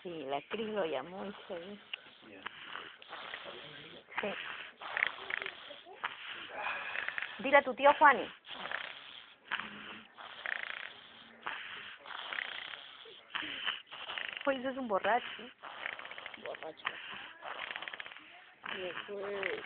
Sí, la Cris lo llamó y se dijo. Sí. Dile a tu tío Juani. Pues es un borracho. Borracho. Me fue.